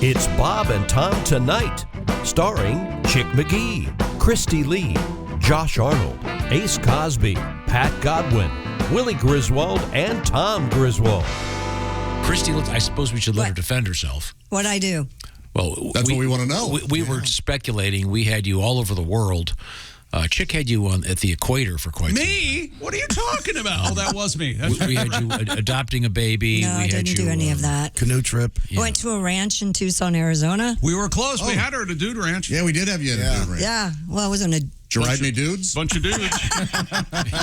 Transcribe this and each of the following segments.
It's Bob and Tom Tonight, starring Chick McGee, Kristi Lee, Josh Arnold, Ace Cosby, Pat Godwin, Willie Griswold, and Tom Griswold. Kristi, I suppose we should let her defend herself. What'd I do? Well, that's what we want to know. We were speculating. We had you all over the world. Chick had you at the equator for quite some time. Me? What are you talking about? Oh, that was me. We had you adopting a baby. No, I didn't do any of that. Canoe trip. I went to a ranch in Tucson, Arizona. We were close. We had her at a dude ranch. Yeah, we did have you at a dude ranch. Yeah, well, it wasn't a... Did you ride any dudes? Bunch of dudes.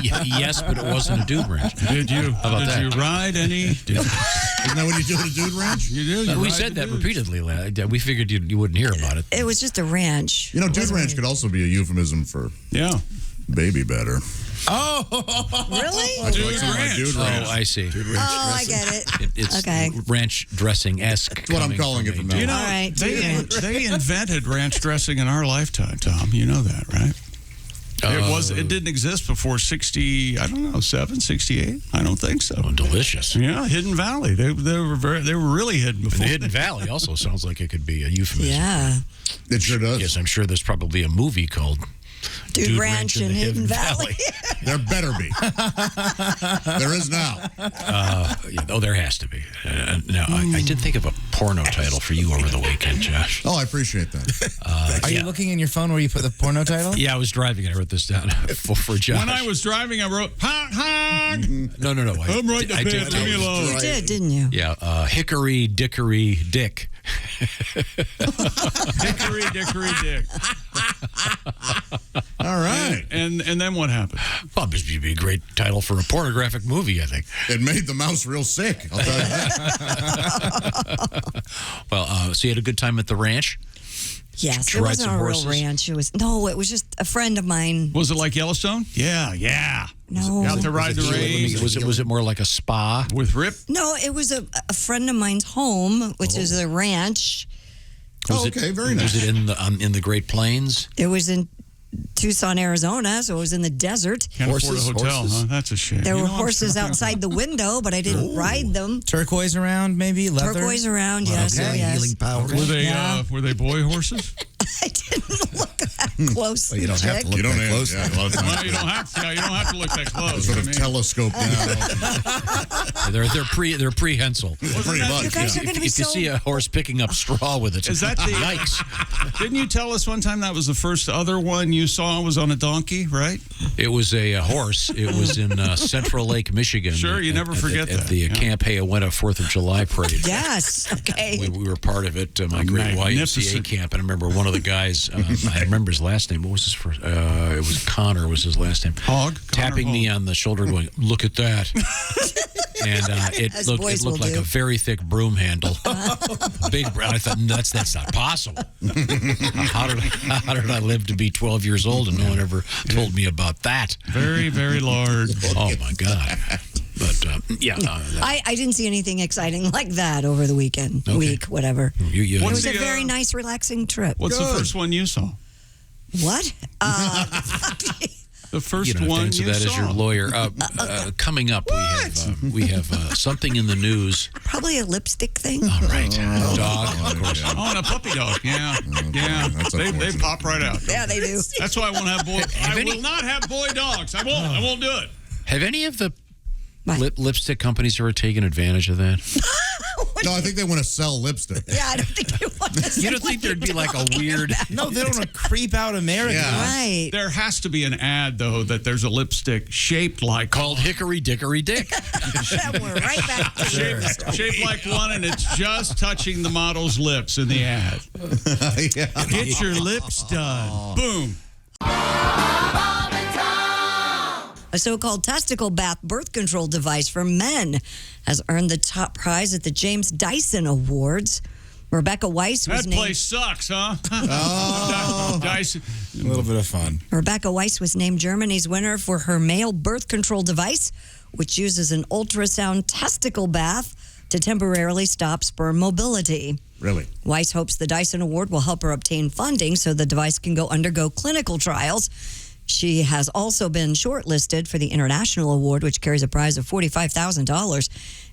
Yes, but it wasn't a dude ranch. Did you? How about that? Did you ride any? Isn't that what you do at a dude ranch? You do. We said that repeatedly. We figured you wouldn't hear about it. It was just a ranch. You know, dude ranch could also be a euphemism for baby better. Really? Dude ranch. Dude ranch. Oh, I see. I get it. It's okay. ranch dressing-esque. That's what I'm calling it from now on. You know, All right, they invented ranch dressing in our lifetime, Tom. You know that, right? It didn't exist before 7, 68. I don't think so. Oh, delicious. Yeah, Hidden Valley. They were really hidden before. The Hidden Valley also sounds like it could be a euphemism. Yeah. It sure does. Yes, I'm sure there's probably a movie called Dude Ranch in Hidden Valley. There better be. There is now. There has to be. Now, I did think of a porno title for you over the weekend, Josh. Oh, I appreciate that. Are you looking in your phone where you put the porno title? Yeah, I was driving and I wrote this down for Josh. When I was driving, I wrote, honk, honk. No. I'm right I there. Leave me alone. You did, didn't you? Yeah, Hickory Dickory Dick. Hickory Dickory Dick. All right. And then what happened? Well, this would be a great title for a pornographic movie, I think. It made the mouse real sick, I'll tell you that. Well, so you had a good time at the ranch? Yes, Did it you ride wasn't some a horses? real ranch. It was just a friend of mine. Was it like Yellowstone? Yeah. No. Got to ride the range Was it more like a spa? with Rip? No, it was a friend of mine's home, which is a ranch. Okay, very nice. Was it in the Great Plains? It was in Tucson, Arizona, so it was in the desert. Can't afford a hotel, huh? That's a shame. There You were know, I'm horses trying- outside the window, but I didn't ride them. Turquoise around, maybe? Leather? Turquoise around, yes. Okay. Oh, yes. Healing power. Were they boy horses? I didn't look that close. You don't have to look You don't that close. Yeah, a lot of times. Well, you don't have to look that close. Sort I of mean. telescope down. They're prehensile. Pretty much. You guys are going to be If you so... see a horse picking up straw with it, Is that the- yikes? Didn't you tell us one time that was the first other one you saw was on a donkey, right? It was a horse. It was in Central Lake, Michigan. Sure, you never forget at that. the Camp Hayawenta 4th of July parade. Yes, okay. We were part of it, my great YMCA Magnificent. camp, and I remember one of the guys. I remember his last name. What was his first? It was Connor. Was his last name? Hogg? Tapping Connor me Hogg. on the shoulder, going, "Look at that!" And it As looked boys will like do. a very thick broom handle. Big. I thought that's not possible. How did I live to be 12 years old and no one ever told me about that? Very, very large. Oh my God! But I didn't see anything exciting like that over the weekend, week, whatever. you It What's was a the, very nice, relaxing trip. What's the first one you saw? What? The first you don't have to one answer you that saw. as your lawyer. Coming up, we have something in the news. Probably a lipstick thing. All right, dog. Of course. Oh, and a puppy dog. Yeah. That's They unfortunate. pop right out. Yeah, they do. That's why I won't have boy. I will not have boy dogs. I won't do it. Have any of the What? lipstick companies ever taken advantage of that? No, I think they want to sell lipstick. Yeah, I don't think they want to. You don't think there'd be like a weird? No, they don't want to creep out America. Yeah. Right. There has to be an ad though that there's a lipstick shaped like Called Hickory Dickory Dick. We're right back to shaped like one, and it's just touching the model's lips in the ad. Yeah. Get your lips done. Boom. A so-called testicle bath birth control device for men has earned the top prize at the James Dyson Awards. Rebecca Weiss was That named. place sucks, huh? Dyson. A little bit of fun. Rebecca Weiss was named Germany's winner for her male birth control device, which uses an ultrasound testicle bath to temporarily stop sperm mobility. Really? Weiss hopes the Dyson Award will help her obtain funding so the device can go undergo clinical trials. She has also been shortlisted for the International Award, which carries a prize of $45,000.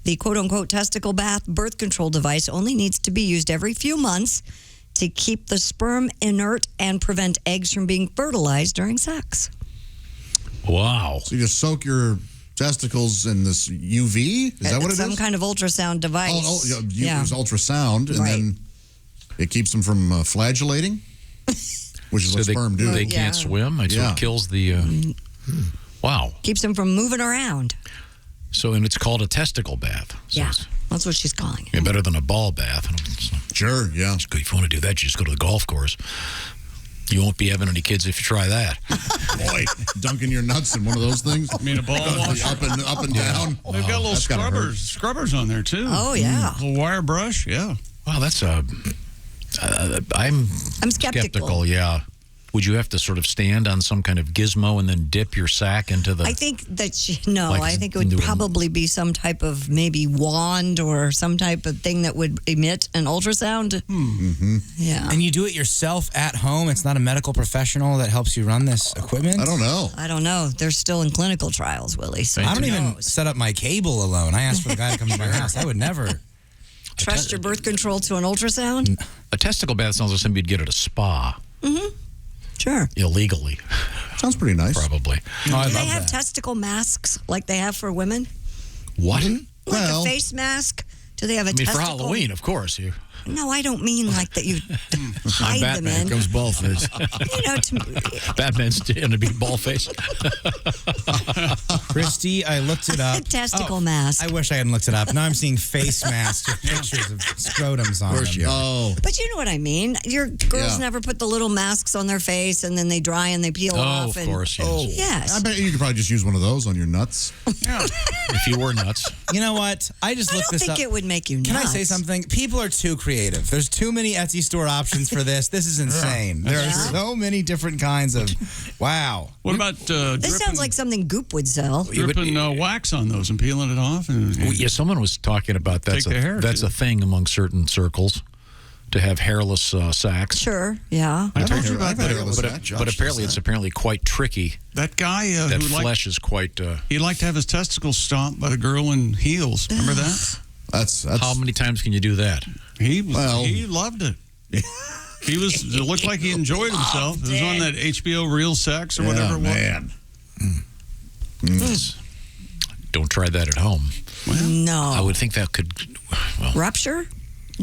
The quote-unquote testicle bath birth control device only needs to be used every few months to keep the sperm inert and prevent eggs from being fertilized during sex. Wow. So you just soak your testicles in this UV? Is that what it is? Some kind of ultrasound device. You use ultrasound, and then it keeps them from flagellating, which is what sperm do. They can't swim? So it kills the... Wow. Keeps them from moving around. So, and it's called a testicle bath. So that's what she's calling it. Yeah, better than a ball bath. Sure, yeah. If you want to do that, you just go to the golf course. You won't be having any kids if you try that. Boy, dunking your nuts in one of those things. I mean, a ball washer. Up and down. They've got little scrubbers on there, too. Oh, yeah. A little wire brush, yeah. Wow, that's I'm skeptical, yeah. Would you have to sort of stand on some kind of gizmo and then dip your sack into the... I think that, I think it would probably be some type of maybe wand or some type of thing that would emit an ultrasound. Mm-hmm. Yeah. And you do it yourself at home? It's not a medical professional that helps you run this equipment? I don't know. They're still in clinical trials, Willie. So I don't even set up my cable alone. I asked for the guy to come to my house. I would never... Trust your birth control to an ultrasound? A testicle bath sounds like something you'd get at a spa. Mm-hmm. Sure. Illegally. Sounds pretty nice. Probably. Do they have testicle masks like they have for women? What? Like a face mask? Do they have a testicle? For Halloween, of course. No, I don't mean like that you hide them in. Comes ball face. Batman's going to be ball face. Kristi, I looked it up. Testicle mask. I wish I hadn't looked it up. Now I'm seeing face masks with pictures of scrotums on them. Oh. But you know what I mean. Your girls never put the little masks on their face and then they dry and they peel off. Of course, yes. Yes. I bet you could probably just use one of those on your nuts. Yeah. If you were nuts. You know what? I just looked this up. I don't think it would make you nuts. Can I say something? People are too creative. There's too many Etsy store options for this. This is insane. There are so many different kinds of... Wow. What about this sounds like something Goop would sell. dripping wax on those and peeling it off? And someone was talking about that's a thing among certain circles, to have hairless sacks. Sure, yeah. I told you about that. But apparently it's quite tricky. That guy that flesh is quite... he'd like to have his testicles stomped by the girl in heels. Remember that? That's how many times can you do that? He loved it. It looked like he enjoyed himself. It was on that HBO Real Sex or whatever it was. Man. Don't try that at home. Well, no. I would think that could... Rupture?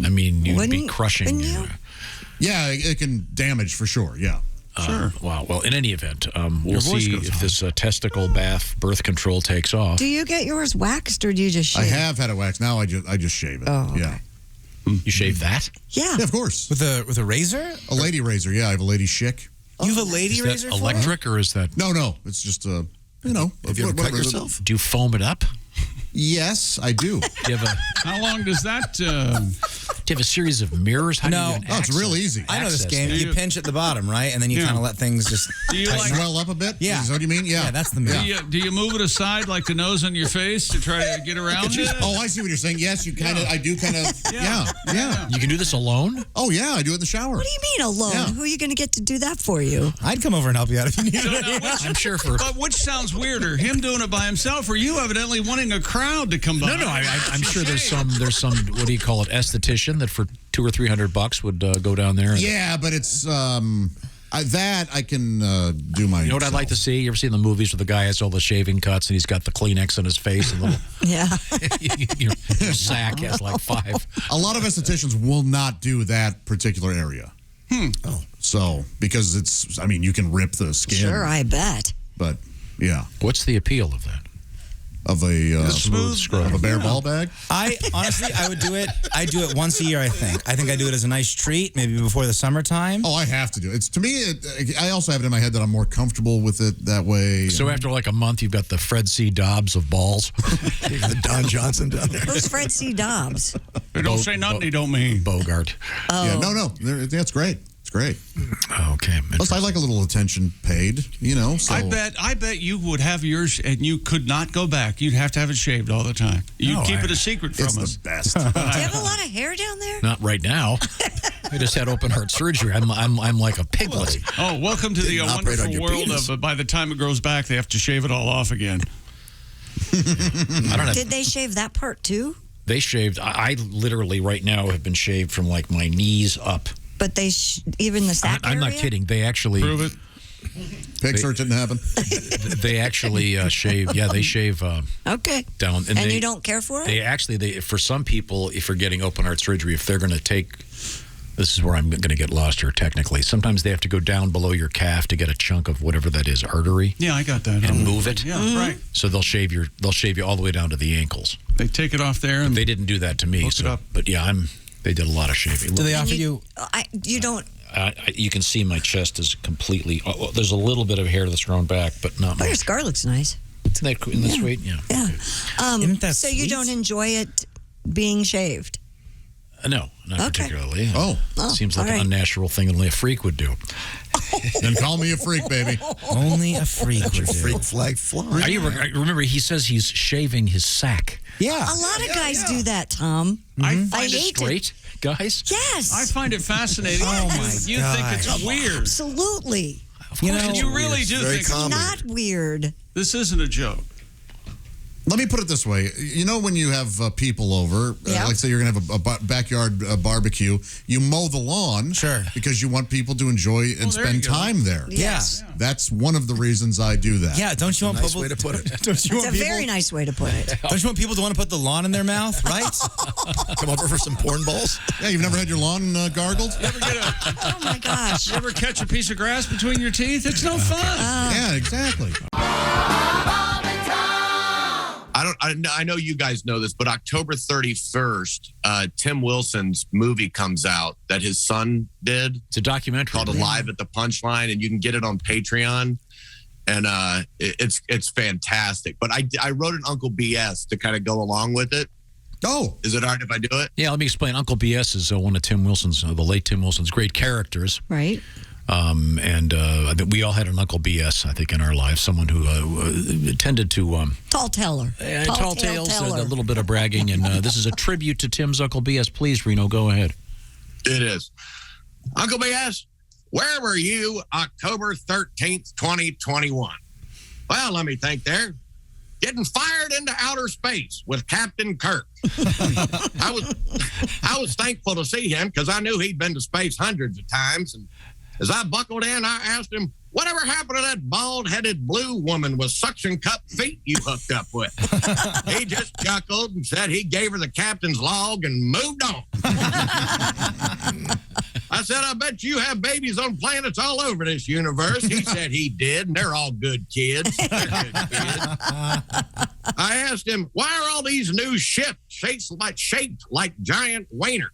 I mean, you'd be crushing... Yeah, it can damage for sure, yeah. Sure. Wow. Well, in any event, we'll see if this testicle bath birth control takes off. Do you get yours waxed or do you just shave? I have had it waxed. Now I just shave it. Oh, okay. Yeah. You shave that? Yeah. Yeah, of course. With a razor? A lady razor, yeah. I have a lady chick. You have a lady razor Is that electric or is that... No. It's just, Have you ever cut yourself? Do you foam it up? Yes, I do. How long does that... Do you have a series of mirrors? How do you it's real easy. I know this game. You pinch at the bottom, right? And then you kind of let things just swell up a bit? Yeah. Is that what you mean? Yeah. Yeah, that's the move. Do you move it aside like the nose on your face to try to get around it? Oh, I see what you're saying. Yes, you kind of, I do kind of, yeah. You can do this alone? Oh, yeah, I do it in the shower. What do you mean alone? Yeah. Who are you going to get to do that for you? I'd come over and help you out if you needed it. I'm sure for... But which sounds weirder, him doing it by himself or you evidently wanting a crowd to come by? No, I'm sure there's some, what do you call it, esthetician that for $200 or $300 would go down there. Yeah, but it's that I can do my. You know what I'd like to see? You ever seen the movies where the guy has all the shaving cuts and he's got the Kleenex on his face and your sack has like 5. A lot of estheticians will not do that particular area. Oh, so because it's, I mean, you can rip the skin. Sure, I bet. But yeah, what's the appeal of that? Of a smooth scrub, of a bare ball bag. I would do it. I do it once a year. I think I do it as a nice treat, maybe before the summertime. Oh, I have to do it. It's to me. I also have it in my head that I'm more comfortable with it that way. So after like a month, you've got the Fred C. Dobbs of balls. The Don Johnson down there. Who's Fred C. Dobbs? They don't say nothing. They don't mean Bogart. Oh. Yeah, no. That's great. It's great. Okay. Plus, I like a little attention paid. So. I bet you would have yours, and you could not go back. You'd have to have it shaved all the time. You'd keep it a secret from us. It's the best. Do you have a lot of hair down there? Not right now. I just had open heart surgery. I'm like a piglet. Oh, welcome to the wonderful world of by the time it grows back, they have to shave it all off again. I don't have. Did they shave that part too? They shaved. I literally right now have been shaved from like my knees up. But they even the sack I'm not area? kidding. They actually Prove it. Pig search didn't happen. They actually shave. Yeah, they shave Okay. down. And they, you don't care for it? They for some people, if you're getting open heart surgery, if they're going to take. This is where I'm going to get lost here technically. Sometimes they have to go down below your calf to get a chunk of whatever that is, artery. Yeah, I got that. And move it. Yeah, right. So they'll shave you all the way down to the ankles. They take it off there and They didn't do that to me. Hook it up. But yeah, they did a lot of shaving. Do they offer you? You don't. You can see my chest is completely. There's a little bit of hair that's grown back, but not But your much. scar looks nice. Isn't that sweet? Yeah. Yeah. Isn't that so you sweet? don't enjoy it being shaved? No, not Okay. particularly. Oh. Seems like all right. an unnatural thing only a freak would do. Then call me a freak, baby. Only a freak would do. Freak flag fly. Remember, he says he's shaving his sack. Yeah. A lot of guys do that, Tom. I I find it hate Straight, guys? Yes. I find it fascinating. Oh, my You God. think it's weird. Absolutely. You know, You really do very think common. Not weird. this isn't a joke. Let me put it this way. You know when you have people over, Yeah. like say you're going to have a backyard barbecue, you mow the lawn Sure. because you want people to enjoy and there spend you go. time there. Yes. That's one of the reasons I do that. Yeah, don't you want Nice people way to put it. Don't you It's want a people? very nice way to put it. Don't you want people to want to put the lawn in their mouth, right? Come over for some porn balls. Yeah, you've never had your lawn gargled? Oh my gosh. You ever catch a piece of grass between your teeth? It's no fun. Yeah, exactly. I know you guys know this, but October 31st, Tim Wilson's movie comes out that his son did It's a documentary. called Alive at the Punchline, and you can get it on Patreon. And it's fantastic. But I wrote an Uncle BS to kind of go along with it. Oh, Is it all right if I do it? Yeah, let me explain. Uncle BS is one of Tim Wilson's, the late Tim Wilson's great characters. Right. And I think we all had an Uncle BS, I think, in our lives. Someone who tended to Tall teller. tall tales, teller. a little bit of bragging. And this is a tribute to Tim's Uncle BS. Please, Reno, go ahead. It is. Uncle BS, where were you October 13th, 2021? Well, let me think there. Getting fired into outer space with Captain Kirk. I was thankful to see him because I knew he'd been to space hundreds of times. And as I buckled in, I asked him, whatever happened to that bald-headed blue woman with suction cup feet you hooked up with? He just chuckled and said he gave her the captain's log and moved on. I said, I bet you have babies on planets all over this universe. He said he did, and they're all good kids. They're good kids. I asked him, why are all these new ships shaped like giant wieners?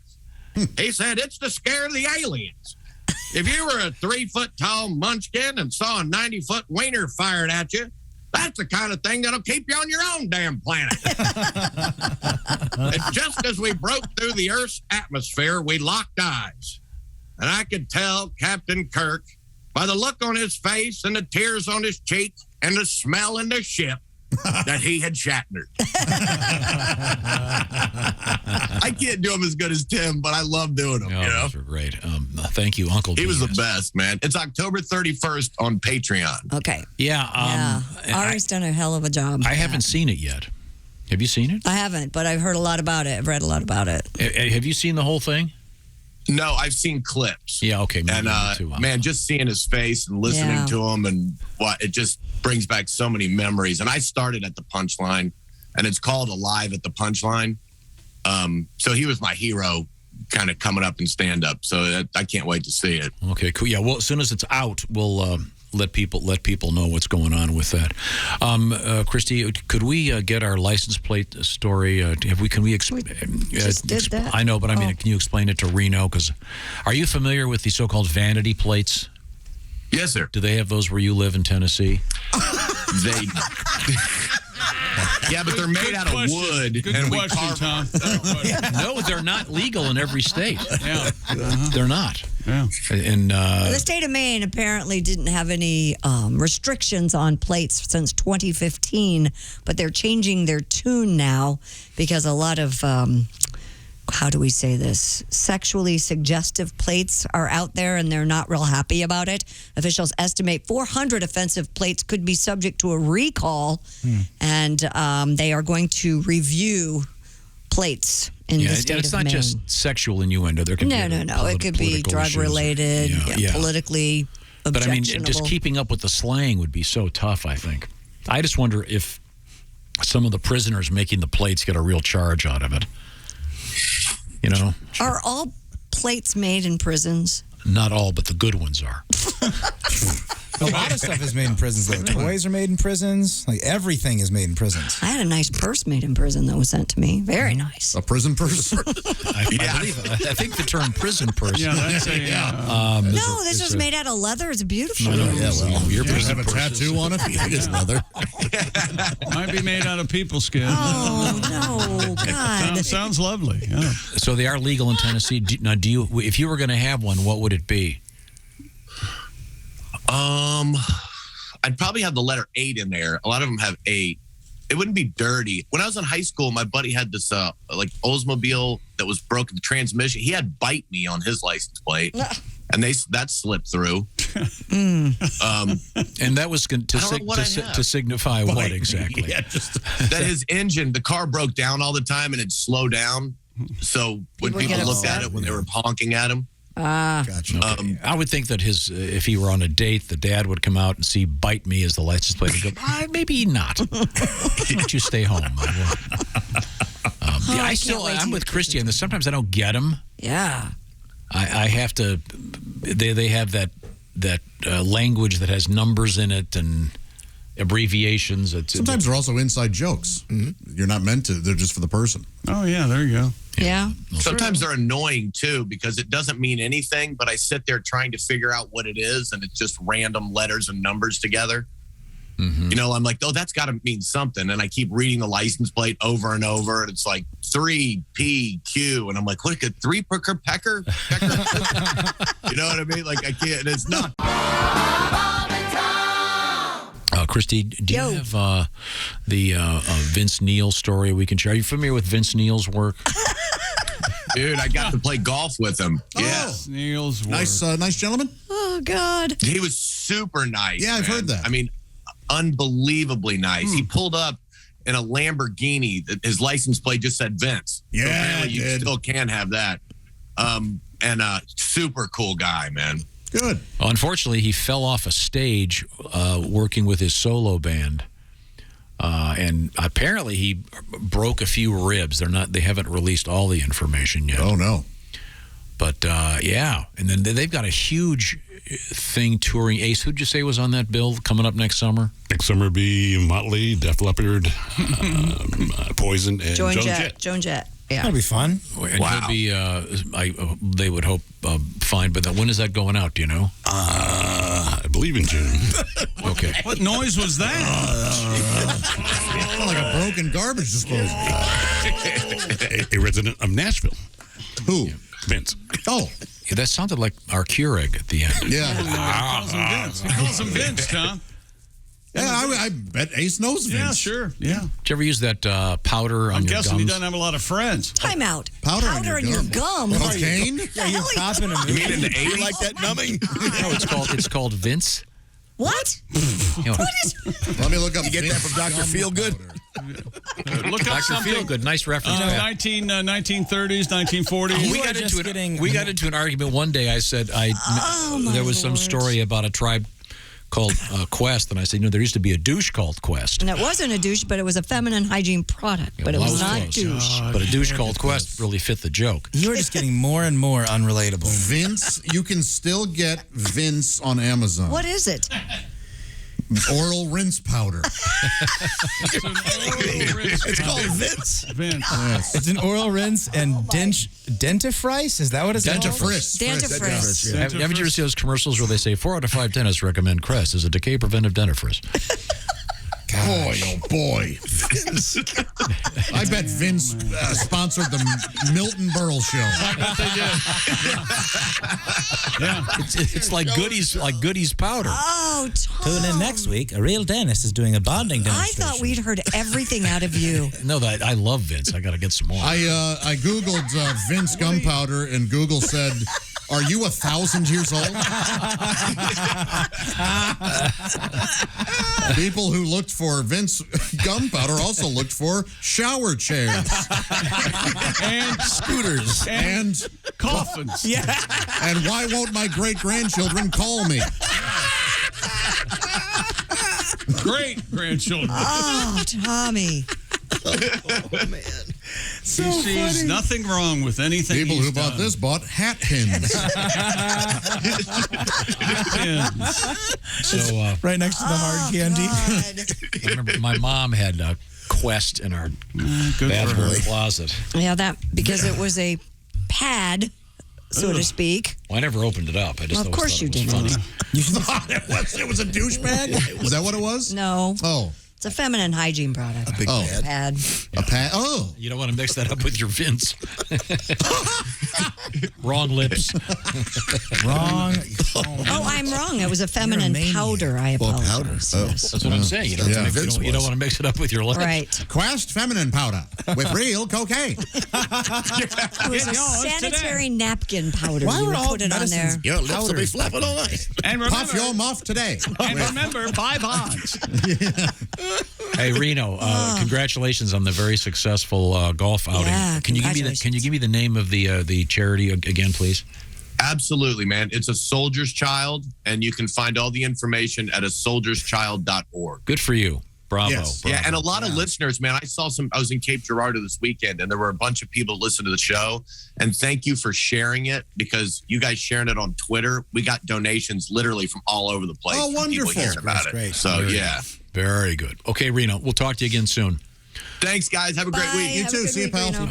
He said, it's to scare the aliens. If you were a 3-foot-tall munchkin and saw a 90-foot wiener fired at you, that's the kind of thing that'll keep you on your own damn planet. And just as we broke through the Earth's atmosphere, we locked eyes. And I could tell Captain Kirk, by the look on his face and the tears on his cheek and the smell in the ship, that he had Shatnered. I can't do him as good as Tim, but I love doing them. Oh, You know? those were great. Thank you, Uncle He was the BS. best, man. It's October 31st on Patreon. Okay. Yeah. Yeah. Ari's done a hell of a job. I haven't seen it yet. Have you seen it? I haven't, but I've heard a lot about it. I've read a lot about it. Have you seen the whole thing? No, I've seen clips. Yeah, okay. maybe And me too. man, just seeing his face and listening Yeah. to him and what it just brings back so many memories. And I started at the Punchline, and it's called Alive at the Punchline. So he was my hero, kind of coming up in stand up. So I can't wait to see it. Okay, cool. Yeah, well, as soon as it's out, we'll let people know what's going on with that. Kristi, could we get our license plate story? Can we just did that. I know, but I mean, can you explain it to Reno? Because are you familiar with the so-called vanity plates? Yes, sir. Do they have those where you live in Tennessee? They. Yeah, but they're made out of wood. Good and we question, carve Tom. No, they're not legal in every state. Yeah. They're not. Yeah. And The state of Maine apparently didn't have any restrictions on plates since 2015, but they're changing their tune now because a lot of how do we say this? Sexually suggestive plates are out there and they're not real happy about it. Officials estimate 400 offensive plates could be subject to a recall, and they are going to review plates in the state it's of not Maine. just sexual innuendo. There could be It could be drug related, politically objectionable. But I mean, just keeping up with the slang would be so tough, I think. I just wonder if some of the prisoners making the plates get a real charge out of it. You know? Are all plates made in prisons? Not all, but the good ones are. A lot of stuff is made in prisons. Though. Toys are made in prisons. Like everything is made in prisons. I had a nice purse made in prison that was sent to me. Very nice. A prison purse? I think the term prison purse. Yeah, that's a No, this was made out of leather. It's beautiful. Your You prison have a purse tattoo on it? You think it's leather? might be made out of people skin. Oh, no, God. Sounds lovely. Yeah. So they are legal in Tennessee. Now, if you were going to have one, what would it be? I'd probably have the letter 8 in there. A lot of them have 8. It wouldn't be dirty. When I was in high school, my buddy had this like Oldsmobile that was broken. The transmission. He had "Bite Me" on his license plate, and that slipped through. And that was to signify what exactly? Yeah, just That his engine, the car broke down all the time and it'd slow down. So when people looked at it when they were honking at him. gotcha. I would think that if he were on a date, the dad would come out and see "Bite Me" as the license plate and go, maybe not. Why don't you stay home? I'm with Kristi on this. Sometimes I don't get them. Yeah. I have to. They have that language that has numbers in it and abbreviations. Sometimes they're also inside jokes. You're not meant to. They're just for the person. Oh, yeah, there you go. Yeah. Sometimes they're annoying too because it doesn't mean anything, but I sit there trying to figure out what it is, and it's just random letters and numbers together. You know, I'm like, oh, that's got to mean something, and I keep reading the license plate over and over, and it's like 3PQ, and I'm like, what? 3 pecker? You know what I mean? Like I can't. And it's not. Kristi, do you have the Vince Neil story we can share? Are you familiar with Vince Neil's work? Dude, I got to play golf with him. Yeah. Neil's work. Nice gentleman. Oh, God. He was super nice. Yeah, I've heard that. I mean, unbelievably nice. He pulled up in a Lamborghini. His license plate just said Vince. Yeah, so apparently you did. still can have that. And super cool guy, man. Good. Unfortunately, he fell off a stage working with his solo band. And apparently he broke a few ribs. They haven't released all the information yet. Oh, no. But, yeah. And then they've got a huge thing touring. Ace, who'd you say was on that bill coming up next summer? Next summer be Motley, Def Leppard, Poison, and Joan Jett. Joan Jett. Yeah. That'll be fun. And he'll be, they would hope, fine. But when is that going out, do you know? I believe in June. Okay. What noise was that? Like a broken garbage disposal. A resident of Nashville. Who? Vince. Oh, Yeah, that sounded like our Keurig at the end. yeah. He calls him Vince, Tom. Yeah, I bet Ace knows Vince. Yeah, sure. Yeah. Did you ever use that powder on I'm your guessing gums? he doesn't have a lot of friends. Time out. Powder on your gum. Cocaine? Yeah, you're Popping a You mean in the 80s? You like that numbing? No, it's called Vince. What? You know, What is? Let me look up. You get that from Dr. Feelgood? Look up Dr. something. Feelgood, nice reference. 1930s, 1940s. We got into an argument one day. I said there was some story about a tribe called Quest, and I said, there used to be a douche called Quest. And it wasn't a douche, but it was a feminine hygiene product. But it well, was that not close. douche. But a douche called Quest really fit the joke. You're just getting more and more unrelatable. Vince, you can still get Vince on Amazon. What is it? Oral rinse powder. It's called Vince. Vince. It's an oral rinse and dentifrice? Is that what it's called? Dentifrice. Dentifrice. Haven't you ever seen those commercials where they say 4 out of 5 dentists recommend Crest as a decay preventive dentifrice? Boy, oh boy. I bet Vince sponsored the Milton Berle show. I bet they did. Yeah. It's like goodies powder. Oh, Tom. Tune in next week. A real dentist is doing a bonding I demonstration. thought we'd heard everything out of you. No, I love Vince. I got to get some more. I Googled Vince Gunpowder, and Google said, "Are you 1,000 years old?" People who looked for Vince Gunpowder also looked for shower chairs And scooters and coffins. Yeah. and why won't my great-grandchildren call me? Great grandchildren. Oh, Tommy. He sees nothing wrong with anything. People he's who bought done. this bought hat pins. So Right next to the hard candy. I remember my mom had a Quest in our Good for bathroom her. closet. Yeah, that because it was a pad, so to speak. Well, I never opened it up. I just Well, of always course thought you it was didn't. funny. It was a douchebag? Was that what it was? No, Oh. it's a feminine hygiene product. Big Oh. pad. Pad. A pad? Oh. You don't want to mix that up with your Vince. Wrong lips. Wrong. Oh, I'm wrong. It was a feminine maniac. powder. I Well, apologize. powder. Oh. Yes. That's what I'm saying. You don't, Yeah, want to Vince you don't was. want to mix it up with your lips. Right. Quest feminine powder with real cocaine. It was a yours sanitary napkin powder. Why you were would all put it on there. medicines Your lips will be flapping all night. And Puff remember, your muff today. and remember, buy bonds. Hey Reno, congratulations on the very successful golf outing. Yeah, Can you give me the name of the charity again, please? Absolutely, man. It's a soldier's child, and you can find all the information at asoldierschild.org. Good for you. Bravo. Yes. Bravo. Yeah, and a lot of listeners, man. I was in Cape Girardeau this weekend, and there were a bunch of people that listened to the show. And thank you for sharing it, because you guys sharing it on Twitter, we got donations literally from all over the place. Oh, from people wonderful. hearing about it. Great. So, yeah. Very good. Okay, Reno, we'll talk to you again soon. Thanks, guys. Have a great Bye. week. You Have a too. good See you, week, pal. Reno.